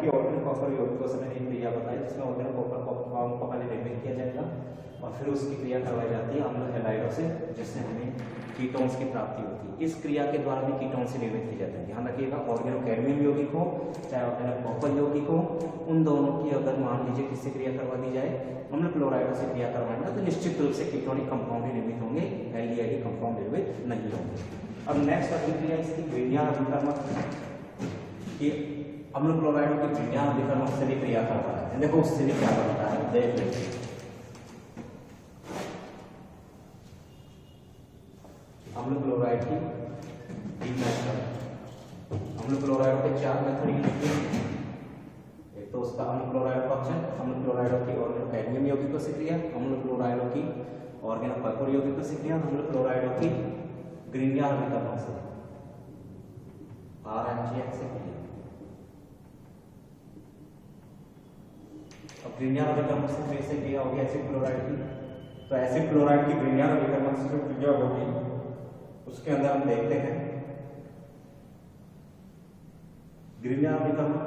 की oregano copper यौगिकों से मैंने क्रिया बताई जिसमें ऑर्गेनो कॉपर कंपाउंड को पहले निर्मित किया जाएगा और फिर उसकी क्रिया करवाई जाती है अम्ल हैलाइडों से, जिससे हमें कीटोन्स की प्राप्ति होती है। इस क्रिया के द्वारा भी कीटोन से निर्मित की जाती है। ध्यान रखिएगा, ऑर्गेनो कैडमियम यौगिक हो चाहे ऑर्गेनो कॉपर यौगिक हो, उन दोनों की अगर मान लीजिए किससे क्रिया करवा दी जाए, अम्ल क्लोराइडों से क्रिया करवाएंगे तो निश्चित रूप से कीटोनिक कंपाउंड ही निर्मित होंगे, एल्डिहाइड कंपाउंड निर्मित नहीं होंगे। अब नेक्स्ट अभिक्रिया इसकी ग्रीनियर अभिकर्मक की अम्ल क्लोराइडों की ग्रीनियर अभिकर्मक से भी क्रिया करवा रहा है। देखो उससे भी क्या बनता है देख लेते हैं। अम्ल क्लोराइड की तीन मेथड, अम्ल क्लोराइड के चार मेथड यूज किए। एक तो उसका अम्ल क्लोराइड ऑप्शन, अम्ल क्लोराइडों की ऑर्गेनो कैडमियम यौगिकों से क्रिया, अम्ल क्लोराइडों की ऑर्गेनो कॉपर यौगिकों से क्रिया, अम्ल क्लोराइडों की ग्रीनियर अभिकर्मक से RMGX से क्रिया। अब ग्रीनियर अभिकर्मक से फिर से क्रिया होगी एसिड क्लोराइड की, तो एसिड क्लोराइड की ग्रीनियर अभिकर्मक से जो क्रिया होगी उसके अंदर हम देखते हैं ग्रीनियर अभिकर्मक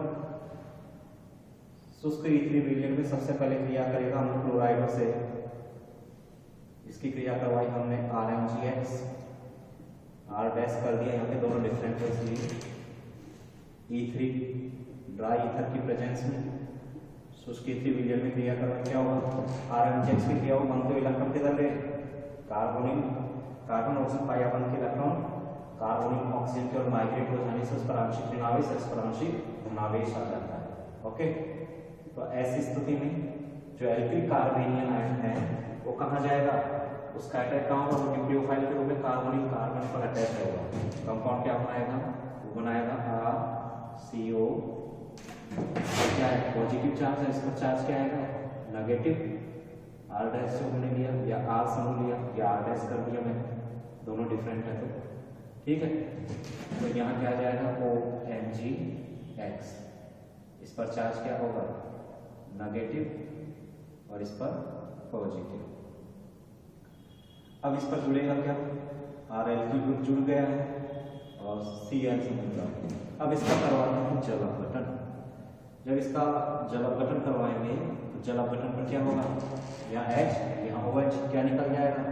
शुष्क इथीन विलयन में सबसे पहले क्रिया करेगा अम्ल क्लोराइडों से। इसकी क्रिया करवाई हमने RMGX, R डैश कर दिया, यहाँ पे दोनों डिफरेंट है इसलिए E3 ड्राई ईथर की प्रेजेंस में शुष्क इथीन विलयन में क्रिया करवाई, क्या होगा RMGX की क्रिया होगी बनते इलेक्ट्रॉन किधर ले कार्बोनिल, कार्बन ऑक्सीजन पाई अपन के इलेक्ट्रॉन कार्बोनिल ऑक्सीजन की ओर माइग्रेट हो जाने से उस पर आंशिक ऋणावेश इस पर आंशिक धनावेश आ जाता है। ओके, तो ऐसी स्थिति में जो एल्किल कार्बेनियन आयन है वो कहाँ जाएगा, उसका अटैक कहाँ होगा, न्यूक्लियोफाइल के रूप में कार्बोनिल कार्बन पर अटैक होगा। कंपाउंड क्या बनाएगा, वो बनाएगा RCO, क्या है पॉजिटिव चार्ज है, इस पर चार्ज क्या आएगा नेगेटिव, R डैश से हमने लिया या R समूह लिया या R डैश कर दिया मैंने, दोनों डिफरेंट है तो ठीक है। तो यहाँ क्या आ जाएगा OMgX, इस पर चार्ज क्या होगा नेगेटिव और इस पर पॉजिटिव। अब इस पर जुड़ेगा क्या RL ग्रुप जुड़ गया है और Cl समूह जुड़ा। अब इसका करवाना है जल अपघटन। जब इसका जल अपघटन करवाएंगे तो जल अपघटन पर क्या होगा, यहाँ H यहाँ OH, क्या निकल जाएगा,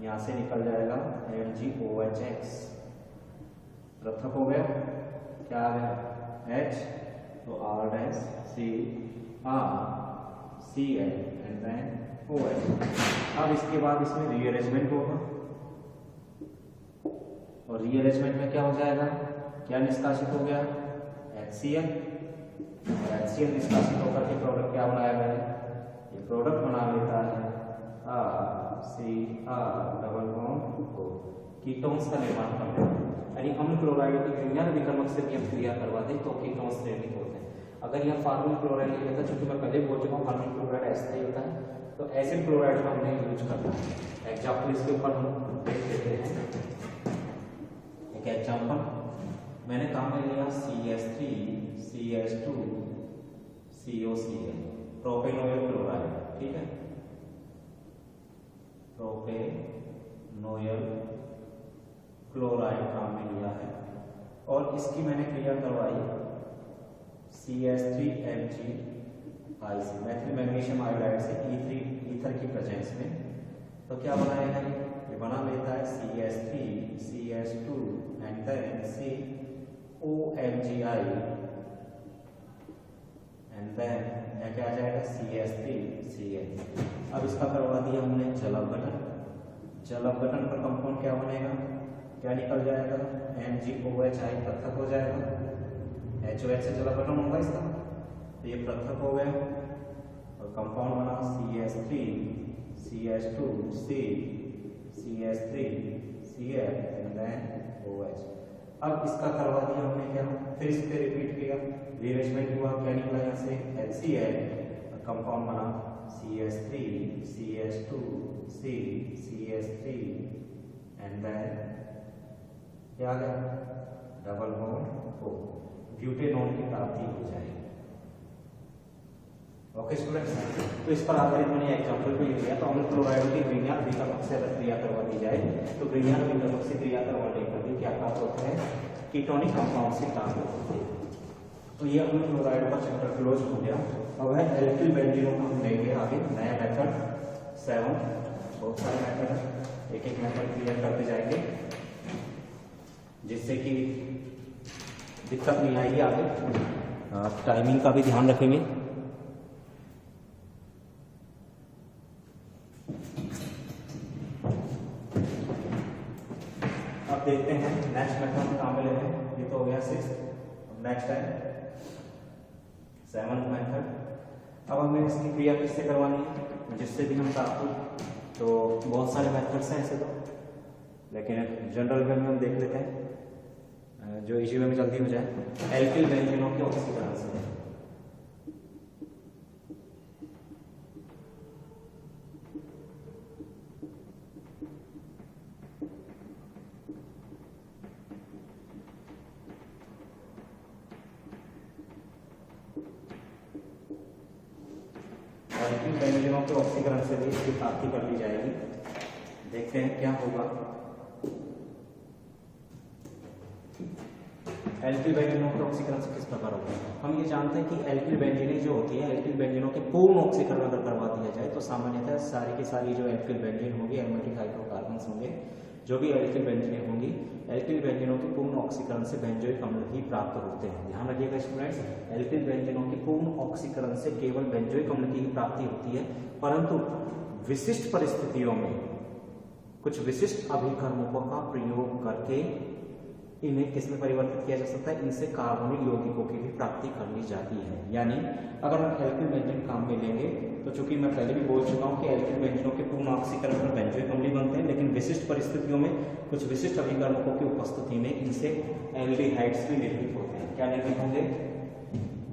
यहाँ से निकल जाएगा MgOHX, पृथक हो गया, क्या आ गया H तो R dash CrCl and then OH। अब इसके बाद इसमें रीअरेंजमेंट होगा और रीअरेंजमेंट में क्या हो जाएगा, क्या निष्कासित हो गया HCl, और HCl निष्कासित होकर के प्रोडक्ट क्या बनाएगा, ये प्रोडक्ट बना लेता है CR double bond O, ketones का निर्माण करते हैं। यानी अम्ल क्लोराइड की ग्रीनियर अभिकर्मक से भी हम क्रिया करवा दें तो कीटोन्स निर्मित होते हैं। अगर यह फार्मल क्लोराइड नहीं होता, चूंकि मैं पहले बोल चुका हूँ फार्मल क्लोराइड ऐसा ही होता है, तो एसिड क्लोराइड का हमने यूज करना है। एग्जाम्पल इसके ऊपर हम देख लेते हैं। एक एग्जाम्पल मैंने काम में लिया CH3 CH2 COCl प्रोपेनोइल क्लोराइड, ठीक है, प्रोपेनोइल क्लोराइड काम में लिया है और इसकी मैंने क्रिया करवाई CH3Mg मैथिल मैग्नीशियम आयोडाइड से E3 ईथर की प्रेजेंस में, तो क्या बनाएगा ये बना लेता है CH3 CH2 and then COMgI and then क्या आ जाएगा CH3 CH। अब इसका करवा दिया हमने जल अपघटन। जल अपघटन पर कंपाउंड क्या बनेगा, क्या निकल जाएगा MgOHI पृथक हो जाएगा, HOH से जल अपघटन होगा इसका, तो ये पृथक हो गया और कंपाउंड बना CH3 CH2 C CH3 Cl and then OH। अब इसका करवा दिया हमने क्या, फिर इस पे रिपीट किया, रीअरेंजमेंट हुआ, क्या निकला यहाँ से HCl, कंपाउंड बना CH3 CH2 C CH3 and then क्या आ गया डबल बॉन्ड O, ब्यूटेनॉन की प्राप्ति हो जाएगी। ओके स्टूडेंट्स, तो इस पर आधारित मैंने एग्जांपल भी लिया। तो अम्ल क्लोराइड की ग्रीनियर अभिकर्मक से अगर क्रिया करवा दी जाए तो ग्रीनियर अभिकर्मक से क्रिया करवाने पर भी क्या प्राप्त होता है, कीटोनिक कंपाउंड से प्राप्त होते हैं। तो ये अपना क्लोराइड का चैप्टर क्लोज हो गया। अब है एल्किल बेंजीनों का हम लेंगे आगे नया मेथड 7। बहुत सारे मेथड है, एक एक मेथड क्लियर करते जाएंगे जिससे कि दिक्कत नहीं आएगी आगे। टाइमिंग का भी ध्यान रखेंगे। अब देखते हैं नेक्स्ट मेथड कहाँ पे ले हैं। ये तो हो गया 6, नेक्स्ट है 7th मेथड। अब हमें इसकी क्रिया किससे करवानी है, जिससे भी हम प्राप्त हो। तो बहुत सारे मेथड्स हैं ऐसे तो, लेकिन जनरल वे में हम देख लेते हैं जो इजी वे में जल्दी हो जाए। एल्किल बेंजीनों के ऑक्सीकरण से एल्किल बेंजीनों के ऑक्सीकरण से भी इसकी प्राप्ति कर ली जाएगी। देखते हैं क्या होगा। एल्किल बेंजीनों के ऑक्सीकरण से किस प्रकार होगा। हम ये जानते हैं कि एल्किल बेंजीनें जो होती है, एल्किल बेंजीनों के पूर्ण ऑक्सीकरण अगर करवा दिया जाए तो सामान्यतः सारी की सारी जो एल्किल बेंजीन होंगी, एरोमेटिक हाइड्रोकार्बन्स होंगे, जो भी एल्किल बेंजीनें होंगी, एल्किल बेंजीनों के पूर्ण ऑक्सीकरण से बेंजोइक अम्ल ही प्राप्त होते हैं। ध्यान रखिएगा स्टूडेंट्स, एल्किल बेंजीनों के पूर्ण ऑक्सीकरण से केवल बेंजोइक अम्ल की ही प्राप्ति होती है, परंतु विशिष्ट परिस्थितियों में कुछ विशिष्ट अभिकर्मकों का प्रयोग करके इन्हें किसमें परिवर्तित किया जा सकता है, इनसे कार्बनिक यौगिकों की भी प्राप्ति कर ली जाती है। यानी अगर हम एल्किल बेंजीन काम में लेंगे तो चूंकि मैं पहले भी बोल चुका हूं कि एल्किल बेंजीनों के पूर्ण ऑक्सीकरण पर बेंजोइक अम्ल बनते हैं, लेकिन विशिष्ट परिस्थितियों में कुछ विशिष्ट अभिकर्मकों की उपस्थिति में इनसे एल्डिहाइड्स भी निर्मित होते हैं। क्या निर्मित होंगे,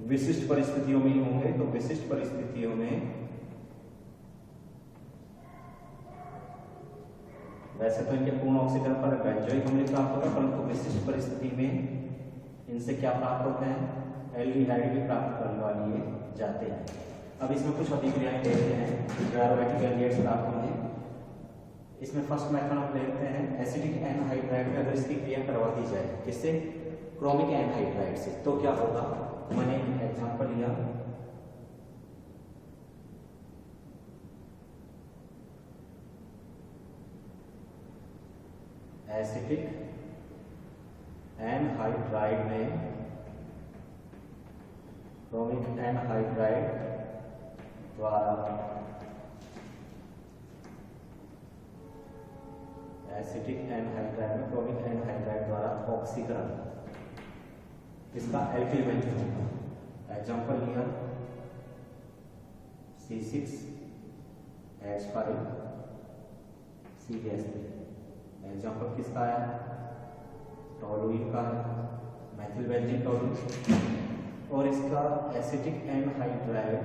विशिष्ट परिस्थितियों में ही होंगे। तो विशिष्ट परिस्थितियों में वैसे तो इनके पूर्ण ऑक्सीकरण पर बेंजोइक अम्ल प्राप्त होगा, परंतु विशिष्ट परिस्थिति में इनसे क्या प्राप्त होते हैं, एल्डिहाइड भी प्राप्त करवा लिए जाते हैं। अब इसमें कुछ अभिक्रियाएं देखते हैं जो एरोमेटिक एल्डिहाइड्स प्राप्त होंगे। इसमें फर्स्ट मेथड हम देखते हैं एसिडिक एनहाइड्राइड में अगर इसकी क्रिया करवा दी जाए, किससे, क्रोमिक एनहाइड्राइड से, तो क्या होगा। मैंने एग्जांपल लिया एसिटिक एनहाइड्राइड में क्रोमिक एनहाइड्राइड द्वारा एसिटिक एनहाइड्राइड में क्रोमिक एनहाइड्राइड द्वारा ऑक्सीकरण इसका एल्किल बेंजीन होगा। एग्जांपल लिया C6H5CH3। एग्जांपल किसका है, टोलुइन का है, मेथिल बेंजीन टोलुइन। और इसका एसिटिक एनहाइड्राइड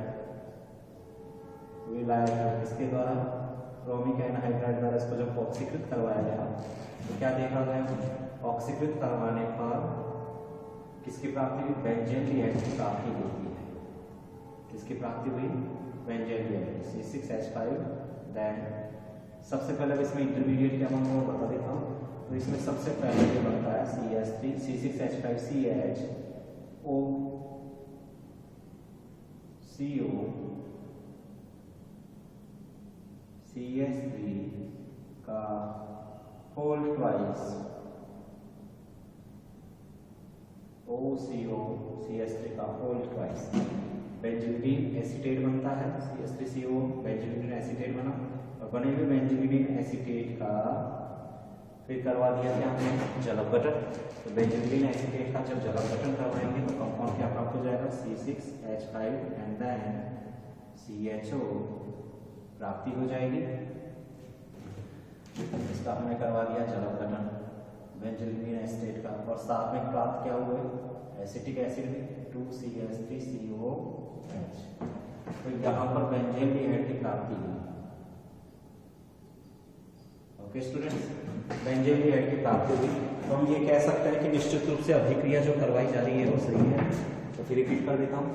विलायक इसके द्वारा क्रोमिक एनहाइड्राइड द्वारा इसको जब ऑक्सीकृत करवाया गया तो क्या देखा गया, ऑक्सीकृत करवाने पर किसकी प्राप्ति हुई, बेंजीन की प्राप्ति होती है। किसकी प्राप्ति हुई, बेंजीन C6H5। देन सबसे पहले इसमें इंटरमीडिएट क्या बनता है बता देता हूँ। तो इसमें सबसे पहले जो बनता है CH3 C6H5CH CO CH3 का होल ट्वाइस OCO CH3 का होल ट्वाइस बेंजीन एसीटेट बनता है। CH3CO बेंजीन एसीटेट बना और बने हुए बेंजीन एसीटेट का फिर करवा दिया क्या हमने, जलपघटन। तो बेंजीन एसीटेट का जब जलपघटन करवाएंगे तो कंपाउंड क्या प्राप्त हो जाएगा, C6H5 एंड देन CHO प्राप्ति हो जाएगी। इसका हमने करवा दिया जलपघटन बेंजीन एसीटेट का, और साथ में प्राप्त क्या हुए, एसिटिक एसिड 2CH3COH। तो यहाँ पर बेंजीन की प्राप्ति हुई। ओके स्टूडेंट्स, बेंजीन की प्राप्ति हुई तो हम ये कह सकते हैं कि निश्चित रूप से अभिक्रिया जो करवाई जा रही है वो सही है। तो फिर रिपीट कर देता हूँ,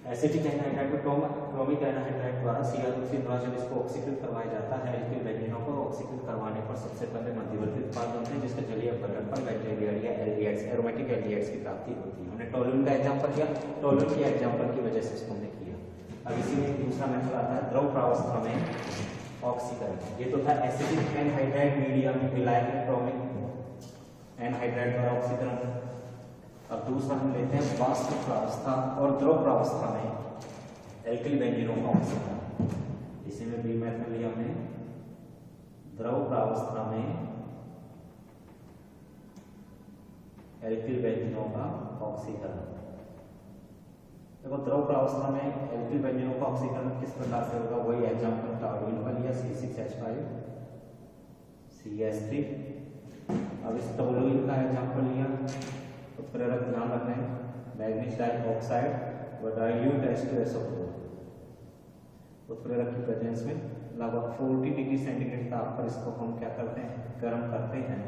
एसिटिक एनहाइड्राइड को क्रोमिक एनहाइड्राइड द्वारा Cl2 द्वारा जब इसको ऑक्सीकृत करवाया जाता है, एल्किल बेंजीनों को ऑक्सीकृत करवाने पर सबसे पहले मध्यवर्ती उत्पाद बनते हैं जिसके जलीय अपघटन पर बेंजीन या एल्डिहाइड्स, एरोमेटिक एल्डिहाइड्स की प्राप्ति होती है। हमने टोलुइन का एग्जांपल लिया, टोलुइन के एग्जांपल की वजह से इसको हमने किया। अब इसी में दूसरा मेथड आता है द्रव प्रावस्था में ऑक्सीकरण। ये तो था एसिटिक एनहाइड्राइड मीडियम मिलाकर क्रोमिक एनहाइड्राइड द्वारा ऑक्सीकरण। अब दूसरा हम लेते हैं वाष्प प्रावस्था और द्रव प्रावस्था में एल्किल बेंजीनों का ऑक्सीकरण। इसी में बी मैथ में लिया हमने द्रव प्रावस्था में एल्किल बेंजीनों का ऑक्सीकरण। देखो द्रव प्रावस्था में एल्किल बेंजीनों का ऑक्सीकरण किस प्रकार से होगा, वही एग्जांपल टॉलुइन का लिया C6H5 CH3। अब इस टॉलुइन का एग्जांपल लिया, उत्प्रेरक ध्यान रखना है मैग्नीज डाइऑक्साइड व डाइल्यूट H2SO4। उत्प्रेरक की प्रेजेंस में लगभग 40 डिग्री सेंटीग्रेड ताप पर इसको हम क्या करते हैं, गर्म करते हैं।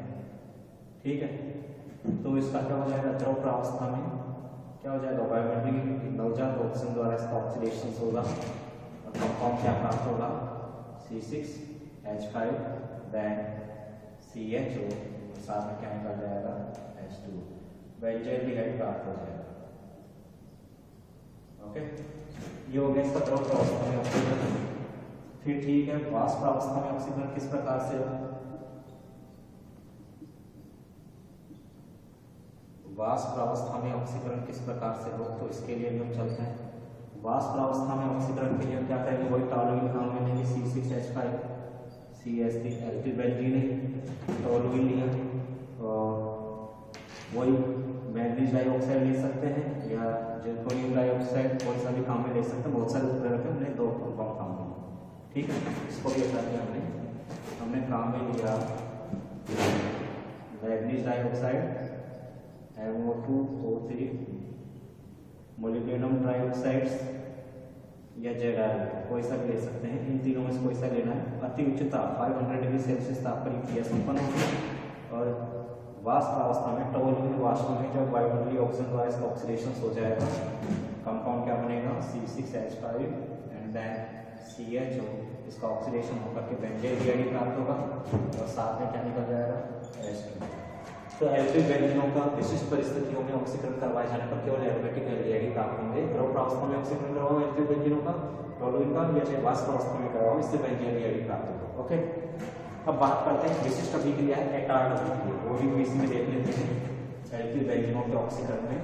ठीक है, तो इसका क्या हो जाएगा, द्रव प्रावस्था में क्या हो जाएगा, बायोमेट्रिक नवजात ऑक्सीजन द्वारा इसका ऑक्सीडेशन होगा और कंपाउंड क्या प्राप्त होगा, C6H5 देन CHO, साथ में क्या निकल जाएगा H2, बेंजीन प्राप्त हो जाएगा। ओके, ये हो गया इसका द्रव प्रावस्था में ऑक्सीकरण। फिर ठीक है, वाष्प प्रावस्था में ऑक्सीकरण किस प्रकार से होगा, वाष्प प्रावस्था में ऑक्सीकरण किस प्रकार से हो, तो इसके लिए हम चलते हैं। वाष्प प्रावस्था में ऑक्सीकरण के लिए हम क्या करेंगे, वही टॉलुइन नाम में लेंगे C6H5 CH3 एल्किल बेंजीन है, टॉलुइन लिया और वही मैग्नीज डाइऑक्साइड ले सकते हैं या जिरकोनियम डाइऑक्साइड, कोई सा भी काम में ले सकते हैं। बहुत सारे उत्प्रेरक हमने दो कंपाउंड काम में, ठीक है, इसको भी ऐसा किया हमने काम में लिया manganese dioxide MO2O3 molybdenum dioxides या ZiO, कोई सा भी ले सकते हैं। इन तीनों में से कोई सा लेना है। अति उच्च ताप 500 डिग्री सेल्सियस ताप पर ये संपन्न होती है और वाष्प अवस्था में टॉलुइन वाष्प में जब बायोमोलिकुलर ऑक्सीजन द्वारा इसका ऑक्सीडेशन हो जाएगा, कंपाउंड क्या बनेगा, C6H5 एंड देन CHO, इसका ऑक्सीडेशन होकर के बेंजीन प्राप्त होगा और साथ में क्या निकल जाएगा, H2। तो एल्किल बेंजीनों का विशिष्ट परिस्थितियों में ऑक्सीकरण करवाए जाने पर केवल एरोमेटिक एल्डिहाइड प्राप्त होंगे। द्रव प्रावस्था में ऑक्सीकरण करवाओ एल्किल बेंजीनों का, टॉलुइन का, या चाहे वाष्प अवस्था में करवाओ, इससे बेंजीन एल्डिहाइड प्राप्त होगा। ओके, अब बात करते हैं विशिष्ट अभिक्रिया है एटार्ड अभिक्रिया, वो भी इसी में देख लेते हैं एल्किल बेंजीनों के ऑक्सीकरण में।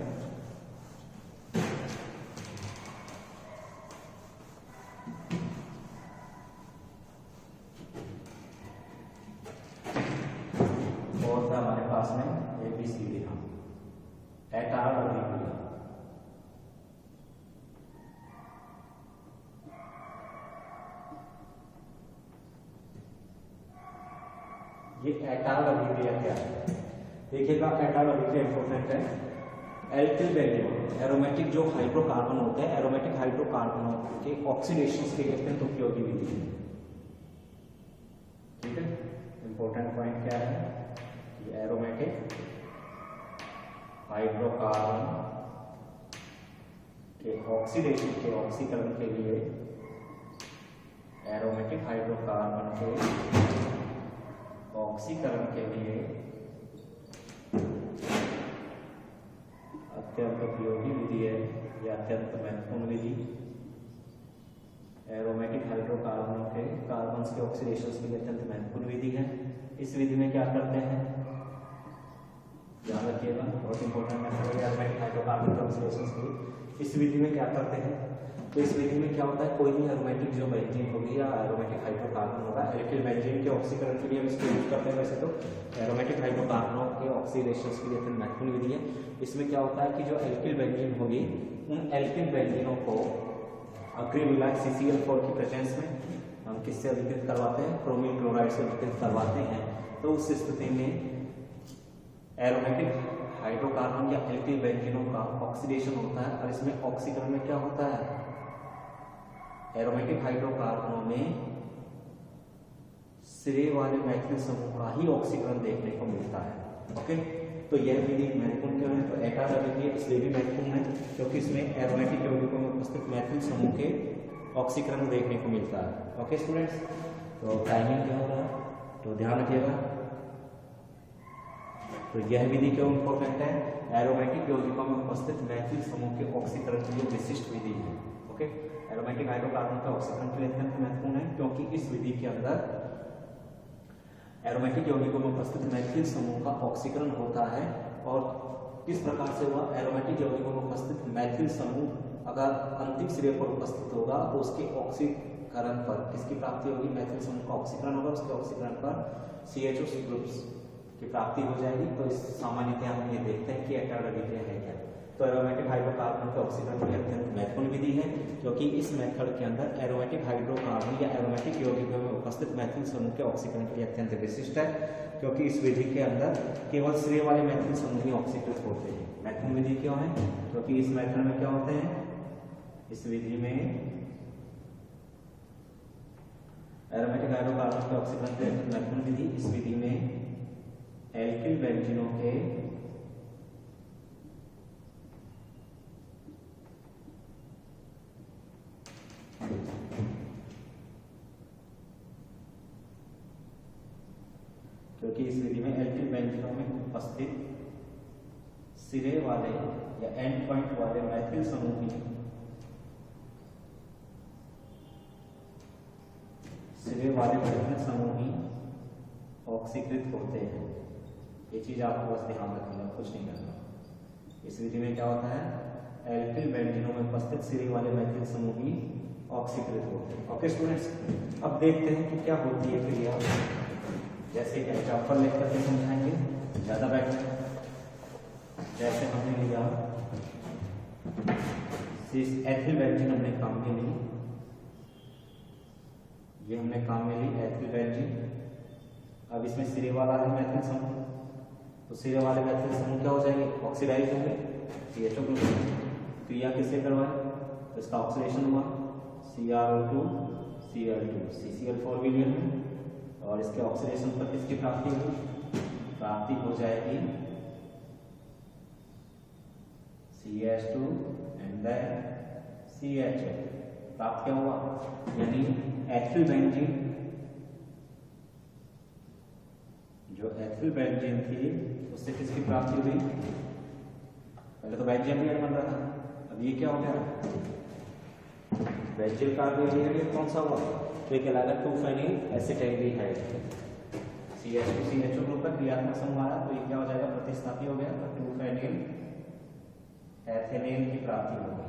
और था हमारे पास में ABCD, हम एटार्ड अभिक्रिया। ये एटार्ड अभिक्रिया क्या है, देखिएगा एटार्ड अभिक्रिया इंपॉर्टेंट है। एल्किल बेंजीन एरोमेटिक जो हाइड्रोकार्बन होते हैं, एरोमेटिक हाइड्रोकार्बनों के ऑक्सीडेशन के लिए अत्यंत उपयोगी विधि है। ठीक है, इंपॉर्टेंट पॉइंट क्या है, एरोमेटिक हाइड्रोकार्बन के ऑक्सीडेशन के ऑक्सीकरण के लिए, एरोमेटिक हाइड्रोकार्बन के ऑक्सीकरण के लिए अत्यंत उपयोगी विधि है या अत्यंत महत्वपूर्ण विधि। एरोमेटिक हाइड्रोकार्बनों के कार्बन्स के ऑक्सीडेशन के लिए अत्यंत महत्वपूर्ण विधि है। इस विधि में क्या करते हैं, ध्यान रखिएगा, बहुत इंपॉर्टेंट मेथड है एरोमेटिक हाइड्रोकार्बन के ऑक्सीडेशन के लिए। इस विधि में क्या करते हैं, तो इस विधि में क्या होता है, कोई भी एरोमेटिक जो बेंजीन होगी या एरोमेटिक हाइड्रोकार्बन होगा, एल्किल बेंजीन के ऑक्सीकरण के लिए हम इसको यूज करते हैं। वैसे तो एरोमेटिक हाइड्रोकार्बनों के ऑक्सीडेशन के लिए अत्यंत महत्वपूर्ण विधि है। इसमें क्या होता है कि जो एल्किल बेंजीन होगी, उन एल्किल बेंजीनों को अक्रिलाइट CCl4 की प्रेजेंस में हम किससे अभिकृत करवाते हैं, क्रोमियम क्लोराइड से अभिकृत करवाते हैं। तो उस स्थिति में एरोमेटिक हाइड्रोकार्बन या एल्किल बेंजीनों का ऑक्सीडेशन होता है और इसमें ऑक्सीकरण में क्या होता है, एरोमेटिक हाइड्रोकार्बनों में सिरे वाले मैग्नीज समूह का ही ऑक्सीकरण देखने को मिलता है। ओके, तो यह विधि महत्वपूर्ण क्यों है? तो एटारा विधि इसलिए भी महत्वपूर्ण है क्योंकि इसमें एरोमेटिक यौगिकों में उपस्थित मैथिल समूह के ऑक्सीकरण देखने को मिलता है। ओके स्टूडेंट्स, तो टाइमिंग क्या हो रहा है तो ध्यान रखिएगा। तो यह विधि क्यों इंपॉर्टेंट है? एरोमेटिक यौगिकों में उपस्थित मैथिल समूह के ऑक्सीकरण के लिए विशिष्ट विधि है। ओके, एरोमेटिक हाइड्रोकार्बन का ऑक्सीकरण के लिए अत्यंत महत्वपूर्ण है क्योंकि इस विधि के अंदर एरोमेटिक यौगिकों में उपस्थित मैथिल समूह का ऑक्सीकरण होता है। और किस प्रकार से हुआ? एरोमेटिक यौगिकों में उपस्थित मैथिल समूह अगर अंतिम सिरे पर उपस्थित होगा तो उसके ऑक्सीकरण पर किसकी प्राप्ति होगी? मैथिल समूह का ऑक्सीकरण होगा, उसके ऑक्सीकरण पर CHO ग्रुप्स की प्राप्ति हो जाएगी। तो इस सामान्यतः हम ये देखते हैं कि एटारा विधि है क्या। तो एरोमेटिक हाइड्रोकार्बन के ऑक्सीकरण की अत्यंत महत्वपूर्ण विधि है क्योंकि इस मेथड के अंदर एरोमेटिक हाइड्रोकार्बन या एरोमेटिक यौगिकों में उपस्थित मैथिल समूह के ऑक्सीकरण के लिए अत्यंत विशिष्ट है क्योंकि इस विधि के अंदर केवल सिरे वाले मैथिल समूह ही ऑक्सीकृत होते हैं। महत्वपूर्ण विधि क्यों है? क्योंकि इस मेथड में क्या होते हैं? इस विधि में एरोमेटिक हाइड्रोकार्बन के ऑक्सीकरण के महत्वपूर्ण विधि, इस विधि में एल्किल बेंजीनों के क्योंकि इस विधि में एल्किल बेंजीनों में उपस्थित सिरे वाले या एंड पॉइंट वाले मैथिल समूह ही ऑक्सीकृत होते हैं। ये चीज आपको बस ध्यान रखना, कुछ नहीं करना। इस विधि में क्या होता है? एल्किल बेंजीनों में उपस्थित सिरे वाले मैथिल समूह ही ऑक्सीकृत होते हैं। ओके स्टूडेंट्स, अब देखते हैं कि क्या होती है क्रिया। जैसे कि एग्जाम्पल लेकर के समझाएंगे, ज्यादा बेटर। जैसे हमने लिया एथिल बेंजीन, हमने काम में ली, ये हमने काम में ली एथिल बेंजीन। अब इसमें सिरे वाला है मैथिल समूह, तो सिरे वाले मैथिल समूह क्या हो जाएंगे? ऑक्सीडाइज होंगे। CHO ग्रुप क्रिया किससे करवाए? तो इसका ऑक्सीडेशन हुआ CrO2 Cl2 CCl4 विलयन में, और इसके ऑक्सीडेशन पर किसकी प्राप्ति हुई? प्राप्ति हो जाएगी CH2 एंड देन CHO। प्राप्त क्या हुआ? यानी एथिल बेंजीन, जो एथिल बेंजीन थी उससे किसकी प्राप्ति हुई? पहले तो बेंजीन रिएक्ट बन रहा था, अब ये क्या हो गया? बेंजीन कार्बोहाइड्रेट कौन सा हुआ? तो ये कहलाएगा 2-फेनिल एसिटाइलडिहाइड। CH2 CHO ग्रुप का क्रियात्मक समूह आया, तो ये क्या हो जाएगा? प्रतिस्थापी हो गया, तो 2-फेनिल एथेनेन की प्राप्ति हो गई।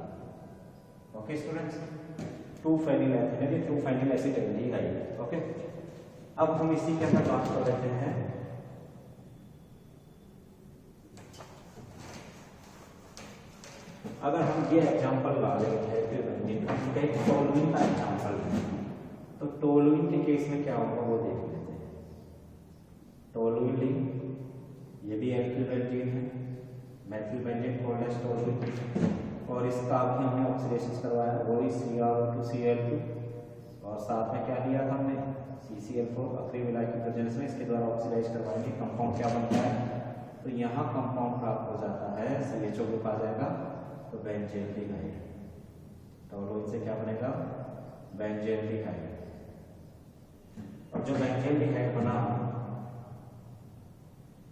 Okay students, two phenyl ethanone, two phenyl acetaldehyde. Okay, अब हम इसी के अंदर बात कर लेते हैं अगर हम ये एग्जांपल ला रहे हैं टोलुइन का एग्जांपल, तो टोलुइन के केस में क्या होगा वो देख लेते हैं। टोलुइन ली, ये भी एल्किल बेंजीन है, methyl benzene called as toluene, और इसका अभी हमने ऑक्सीडेशन करवाया वही CrO2 Cl2, और साथ में क्या लिया था हमने? CCl4 अक्रिविलाइट की प्रेजेंस में इसके द्वारा ऑक्सीडाइज करवाएंगे। कंपाउंड क्या बनता है? तो यहाँ कंपाउंड प्राप्त हो जाता है, CHO ग्रुप आ जाएगा, तो बेंजील्डिहाइड। टोलुइन से क्या बनेगा? बेंजील्डिहाइड। और जो बेंजील्डिहाइड बना,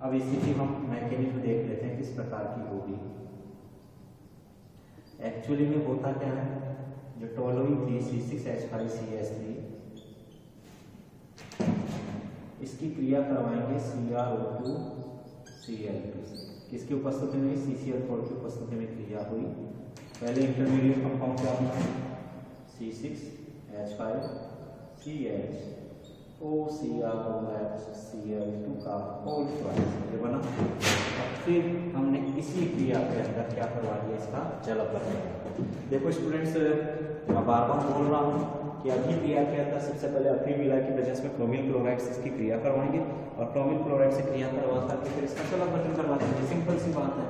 अब इसी की हम मैकेनिज्म देख लेते हैं किस प्रकार की होगी। एक्चुअली में होता क्या है? जो टोलुइन थी C6H5CH3, इसकी क्रिया करवाएंगे CrO2 Cl2 से। किसकी उपस्थिति में? CCl4 की उपस्थिति में क्रिया हुई। पहले इंटरमीडिएट कंपाउंड क्या बना? C6H5CH OCrOHCl2 का होल ट्वाइस ये बना। फिर हमने इसी क्रिया के अंदर क्या करवा दिया? इसका जल अपघटन। देखो स्टूडेंट्स, मैं बार बार बोल रहा हूँ कि अभी क्रिया के अंदर सबसे पहले अक्रिविलाइट की प्रेजेंस में क्रोमिल क्लोराइड से इसकी क्रिया करवाएंगे, और क्रोमिल क्लोराइड से क्रिया करवा करके फिर इसका जल अपघटन करवा देंगे। सिंपल सी बात है,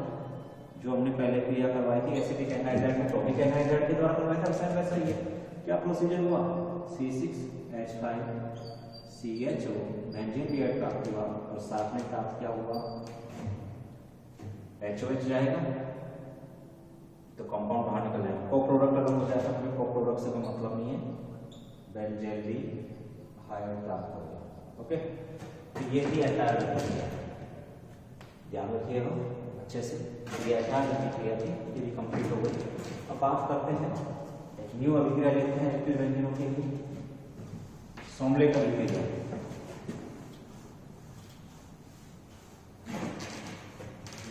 जो हमने पहले क्रिया करवाई थी एसिटिक एनहाइड्राइड में क्रोमिक एनहाइड्राइड के द्वारा करवाया था, वैसा वैसा ही है। क्या प्रोसीजर हुआ? C6H5CHO बेंजील्डिहाइड प्राप्त हुआ, और साथ में प्राप्त क्या हुआ? HOH जाएगा तो कंपाउंड बाहर निकल जाएगा, को प्रोडक्ट अलग हो जाएगा, फिर को प्रोडक्ट से कोई मतलब नहीं है, बेंजेल हाइड प्राप्त हो गया। ओके, तो ये थी एटायर प्रतिक्रिया, ध्यान रखिएगा अच्छे से। ये एटायर प्रतिक्रिया थी, ये भी कंप्लीट हो गई। अब बात करते हैं एक न्यू अभिक्रिया लेते हैं एक्टिव व्यंजनों के लिए, सोमले का अभिक्रिया।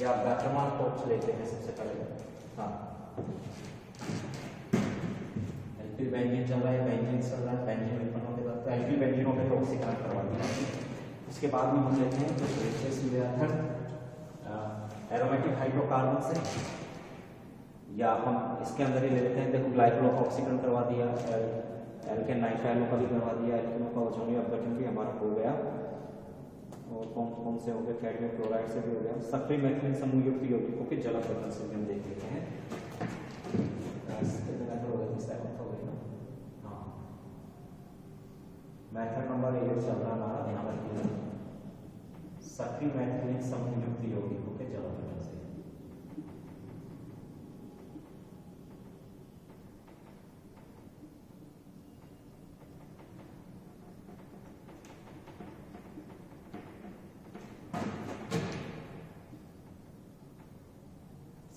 या वर्तमान पक्ष लेते हैं सबसे पहले। हाँ, एल्किल बेंजीन चल रहा है, बेंजीन चल रहा है, बेंजीन उत्पन्न होने के बाद तो एल्किल बेंजीनों में ऑक्सीकरण करवा दिया। इसके बाद में हम लेते हैं कुछ विशेष मेथड एरोमेटिक हाइड्रोकार्बन से, या हम इसके अंदर ही ले लेते हैं। देखो ग्लाइकोल का ऑक्सीकरण करवा दिया, एल्केन नाइट्राइलों का भी करवा दिया, एल्केनों का ओजोनियम अपघटन भी हमारा हो गया, और कौन कौन से हो गए, कैडमियम क्लोराइड से भी हो गया। सक्रिय मैथिलीन समूह युक्त यौगिकों के जल अपघटन से हम देख लेते हैं। मेथड नंबर 8 चल रहा हमारा, ध्यान रखिएगा, सक्रिय मैथिलीन समूह युक्त यौगिकों के जल अपघटन से।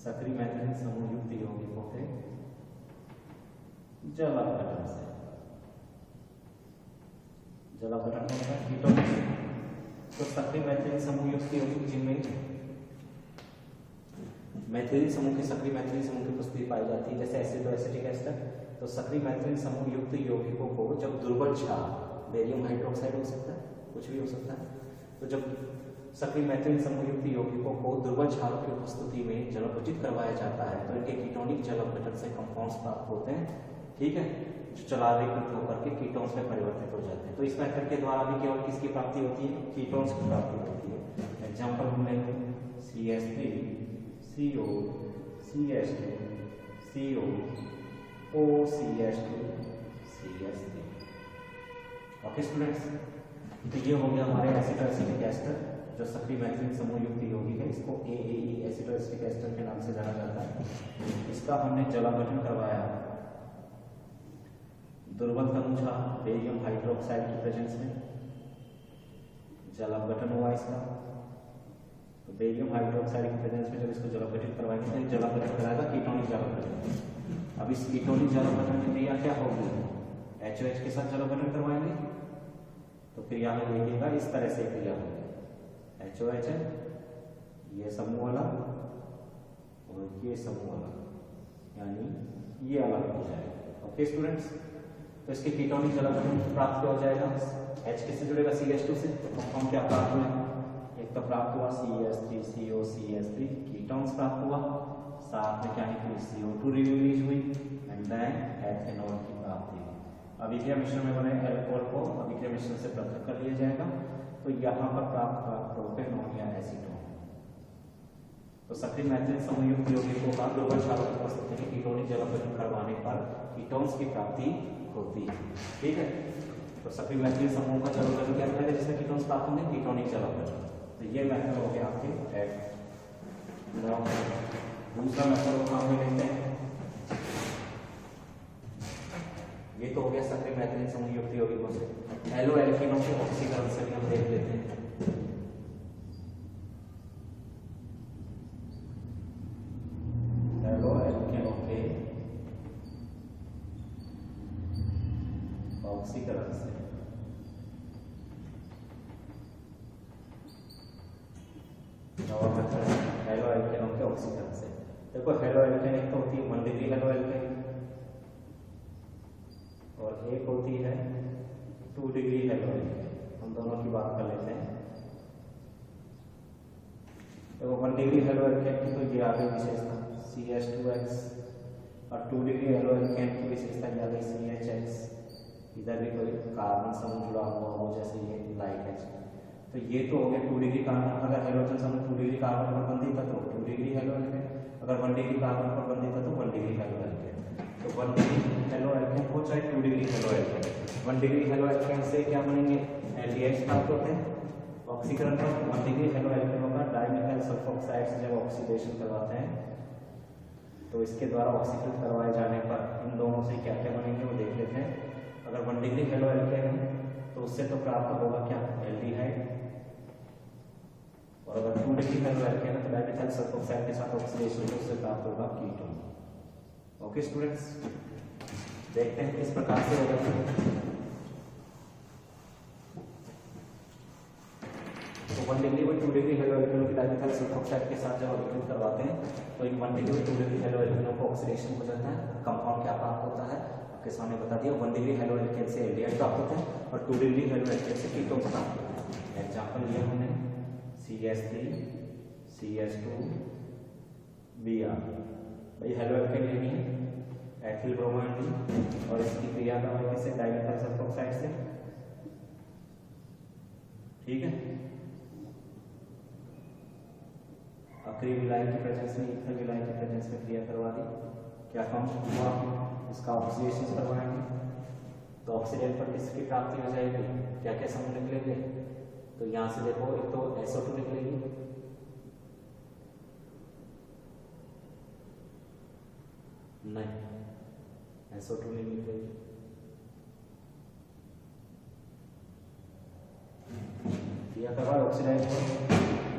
सक्रिय मैथिलीन समूह युक्त यौगिकों के जल अपघटन से, जल अपघटन होता है कीटोन। तो सक्रिय मैथिलीन समूह युक्त यौगिक जिनमें मैथिलीन समूह के सक्रिय मैथिलीन समूह की उपस्थिति पाई जाती है, जैसे एसिडोएसिटिक एस्टर। तो सक्रिय मैथिलीन समूह युक्त यौगिकों को जब दुर्बल क्षार, बेरियम हाइड्रोक्साइड हो सकता है, कुछ भी हो सकता है, तो जब सक्रिय मैथिलीन समूह युक्त यौगिकों को दुर्बल क्षारों की उपस्थिति में जलापचित करवाया जाता है तो इनके कीटोनिक जल अपघटन से कंपाउंड्स प्राप्त होते हैं, ठीक है, जो चलारीकृत होकर के कीटोन्स में परिवर्तित हो जाते हैं। तो इस मेथड के द्वारा भी केवल किसकी प्राप्ति होती है, कीटोन्स की प्राप्ति होती है। एग्जांपल हम लेंगे CH3 CO CH2 CO OCH2 CH3। Okay students, तो ये हो गया हमारे एसिडोएसिटिक एस्टर जो सक्रिय मैथिलीन समूह युक्त यौगिक है, इसको AAE एसिडोएसिटिक एस्टर के नाम से जाना जाता है। इसका हमने जलापघटन करवाया दुर्बल तनुजा बेरियम हाइड्रोक्साइड की प्रेजेंस में, जलापघटन हुआ इसका। तो बेरियम हाइड्रोक्साइड की प्रेजेंस में जब इसको जलापघटित करवाएंगे तो जलापघटन कराएगा कीटोनिक जलापघटन। अब इस कीटोनिक जलापघटन की क्रिया क्या होगी, HOH के साथ जलापघटन करवाएंगे तो क्रिया में देखिएगा इस तरह से क्रिया होगी, HOH है ये समूह वाला और ये समूह वाला, यानी ये अलग हो जाएगा। ओके स्टूडेंट्स, तो इसके कीटोनिक जलापघटन प्राप्त हो जाएगा। H किससे जुड़ेगा, CH2 से। तो कंपाउंड क्या प्राप्त हुए, एक तो प्राप्त हुआ CH3 CO CH3 कीटोन्स प्राप्त हुआ, साथ में क्या निकली CO2 रिलीज हुई, एंड देन एथेनॉल की प्राप्ति हुई। अभिक्रिया मिश्रण में बने एल्कोहल को अभिक्रिया मिश्रण से पृथक कर लिया जाएगा, तो यहाँ पर प्राप्त हुआ प्रोपेनॉल या एसीटोन। तो सक्रिय मैथिलीन समूह युक्त यौगिकों का दुर्बल क्षारों की उपस्थिति में कीटोनिक जलापघटन करवाने पर कीटोन्स की प्राप्ति होती है, ठीक है। तो सक्रिय मैथिलीन समूह का जलापघटन क्या करेगा, जिसमें कीटोन्स प्राप्त होंगे, कीटोनिक जलापघटन। तो ये मेथड हो गया आपके एड। दूसरा मेथड हम लेते हैं, ये तो हो गया सक्रिय मैथिलीन समूह युक्त यौगिकों से। एलो एल्केनों के ऑक्सीकरण से भी हम देख लेते हैं। एलो एल्केनों के ऑक्सीकरण से हेलो एल्केनों के ऑक्सीकरण से। देखो हेलो एल्केन एक तो होती है 1 डिग्री हेलो एल्केन और एक होती है 2 डिग्री हेलो एल्केन। हम दोनों की बात कर लेते हैं। तो 1 डिग्री हेलो एल्केन की तो ये आ गई विशेषता CH2X और 2 डिग्री हेलो एल्केन की विशेषता ये आ गई CHX। इधर भी कोई कार्बन समूह जुड़ा हुआ हो जैसे ये लाइट H। तो ये तो हो गया 2 डिग्री कार्बन। अगर हेलोजन समूह 2 डिग्री कार्बन पर बंधित है तो 2 डिग्री हेलो एल्केन, अगर 1 डिग्री कार्बन पर बंधित है तो 1 डिग्री हेलो एल्केन। तो 1 डिग्री हेलो एल्केन हो चाहे 2 degree halo alkane. 1 degree halo alkane से क्या बनेंगे, एल्डिहाइड्स प्राप्त होते हैं ऑक्सीकरण पर। 1 डिग्री हेलो एल्केनों का डाइमिथाइल सल्फोक्साइड से जब ऑक्सीडेशन करवाते हैं तो इसके द्वारा ऑक्सीकृत करवाए जाने पर इन दोनों से क्या क्या बनेंगे वो देख लेते हैं। अगर 1 डिग्री हेलोएल्केन है तो उससे तो प्राप्त होगा क्या, एल्डिहाइड, और अगर 2 डिग्री हेलोएल्केन है तो डाइमिथाइल सल्फोक्साइड के साथ ऑक्सीडेशन से उससे प्राप्त होगा कीटोन। ओके स्टूडेंट्स, देखते हैं किस प्रकार से होगा। तो 1 डिग्री और 2 डिग्री हेलोएल्केनों की डाइमिथाइल सल्फोक्साइड के साथ जब ऑक्सीडेट करवाते हैं तो इन 1 डिग्री और 2 डिग्री हेलोएल्केनों को ऑक्सीडेशन हो जाता है। कंपाउंड क्या प्राप्त होता है आपके सामने बता दिया। 1 डिग्री हेलोएल्केन से एल्डिहाइड प्राप्त होता है और 2 डिग्री हेलोएल्केन से कीटोन प्राप्त होता है। एग्जांपल लिया हमने CH3 CH2 Br। भाई हेलोएल्केन लेनी है एथिल ब्रोमाइड और इसकी क्रिया करवाएंगे किससे, डाइमिथाइल सल्फोक्साइड से। ठीक है, अक्रिय विलायक की प्रेजेंस में, इथर विलायक की प्रेजेंस में क्रिया करवा दी। क्या कम हुआ, इसका ऑक्सीडेशन करवाएंगे तो ऑक्सीडेंट पर किसकी प्राप्ति हो जाएगी, क्या क्या समूह निकलेंगे। तो यहां से देखो, एक तो SO2 निकलेगी, नहीं SO2 नहीं निकलेगी, क्रिया करवाए ऑक्सीडाइज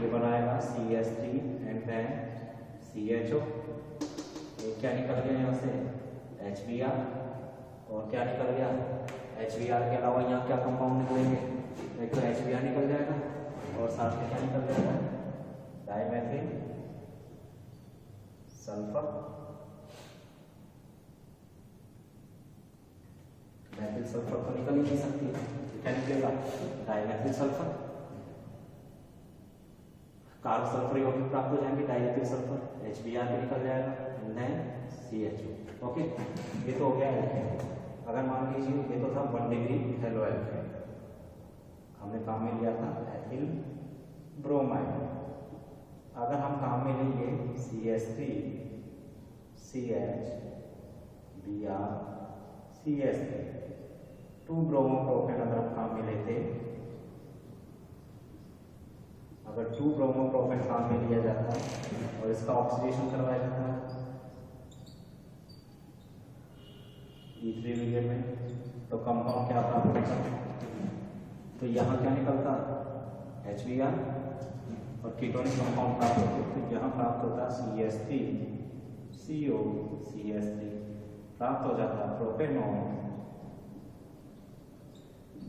ये बनाएगा CH3 एंड देन CHO। ये क्या निकल गया यहाँ से, HBr, और क्या निकल गया, HBr के अलावा यहाँ क्या कंपाउंड निकलेंगे, एक तो HBr निकल जाएगा और साथ में क्या निकल जाएगा, डाइमेथिल सल्फर, डाइमेथिल सल्फर तो निकल ही नहीं सकती, क्या निकलेगा, डाइमेथिल सल्फर। कार्ब सल्फर यौगिक प्राप्त हो जाएंगे, डाइमेथिल सल्फर, HBr भी निकल जाएगा एंड देन CHO। ओके, ये तो हो गया एल्केन। अगर मान लीजिए ये तो था 1 डिग्री हेलोएल्केन, हमने काम में लिया था एथिल ब्रोमाइड। अगर हम काम में लेंगे CH3 CH Br CH3 2 bromopropane, अगर हम काम में लेते, अगर 2 ब्रोमोप्रोपेन काम में लिया जाता है और इसका ऑक्सीडेशन करवाया जाता है E3 मीडियम में, तो कंपाउंड क्या प्राप्त होता है, तो यहाँ क्या निकलता है HBr और कीटोनिक कंपाउंड प्राप्त होते हैं। तो यहाँ प्राप्त होता है CH3 CO CH3, प्राप्त हो जाता है propanone,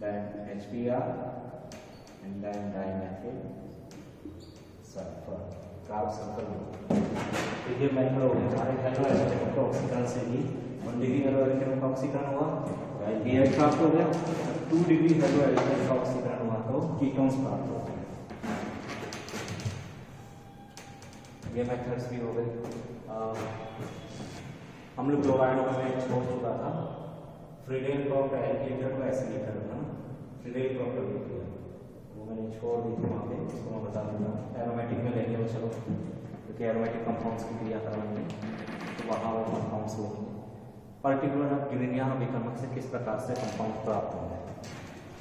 then HBr and then dimethyl sulphur, carb sulphur. तो ये मेथड हो गया हमारे हेलोएल्केन का ऑक्सीकरण से भी 1 डिग्री हेलोएल्केन का ऑक्सीकरण हुआ, एल्डिहाइड प्राप्त हो गया, 2 डिग्री हेलोएल्केन का ऑक्सीकरण हुआ तो कीटोन्स प्राप्त हो गए। ये मेथड्स भी हो गए। हम लोग क्लोराइड में छोड़ चुका था, फ्रीडेल क्रॉप एल्केटर को ऐसे लिखा था ना, फ्रीडेल क्रॉप लिखा, वो मैंने छोड़ दी थी वहाँ पे, इसको मैं बता दूंगा। एरोमेटिक में लेंगे वो, चलो, क्योंकि एरोमेटिक कंपाउंड्स की क्रिया कराएंगे तो वहाँ वो कंपाउंड्स लेंगे। पर्टिकुलर ग्रिग्नियान विकर्मक से किस प्रकार से कंपाउंड प्राप्त होंगे,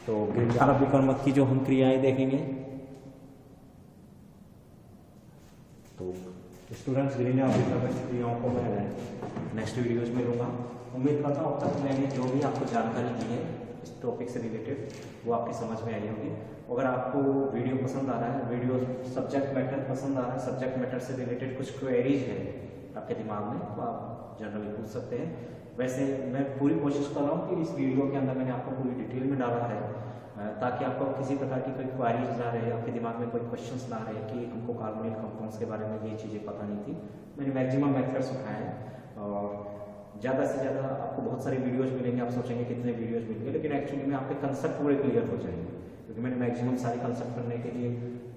तो ग्रिग्नियान विकर्मक की जो हम क्रियाएं देखेंगे, तो स्टूडेंट्स ग्रिग्नियान विकर्मक की क्रियाओं को मैं नेक्स्ट वीडियोज में लूँगा। उम्मीद करता हूँ अब तक मैंने जो भी आपको जानकारी दी है इस टॉपिक से रिलेटेड वो आपकी समझ में आई होगी। अगर आपको वीडियो पसंद आ रहा है, वीडियो सब्जेक्ट मैटर पसंद आ रहा है, सब्जेक्ट मैटर से रिलेटेड कुछ क्वेरीज है आपके दिमाग में, तो आप जनरली पूछ सकते हैं। वैसे मैं पूरी कोशिश कर रहा हूँ कि इस वीडियो के अंदर मैंने आपको पूरी डिटेल में डाला है, ताकि आपको किसी प्रकार की कोई क्वेरीज ना रहे, आपके दिमाग में कोई क्वेश्चंस ना रहे कि हमको कार्बोनिल कंपाउंड्स के बारे में ये चीज़ें पता नहीं थी। मैंने मैक्सिमम मेथड्स उठाए हैं और ज़्यादा से ज़्यादा आपको बहुत सारे वीडियोज़ मिलेंगे, आप सोचेंगे कितने वीडियोज़ मिलेंगे, लेकिन एक्चुअली में आपके कंसेप्ट पूरे क्लियर हो जाएंगे, क्योंकि मैंने मैक्सिमम सारे कंसेप्ट करने के लिए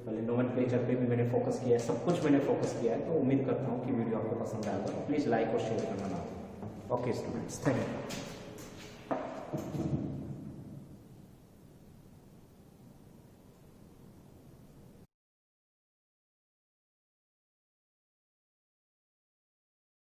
पहले नोमेनक्लेचर पे भी मैंने फोकस किया है, सब कुछ मैंने फोकस किया है। तो उम्मीद करता हूँ कि वीडियो आपको पसंद आएगा। प्लीज़ लाइक और शेयर करना ना। Okay students, thank you.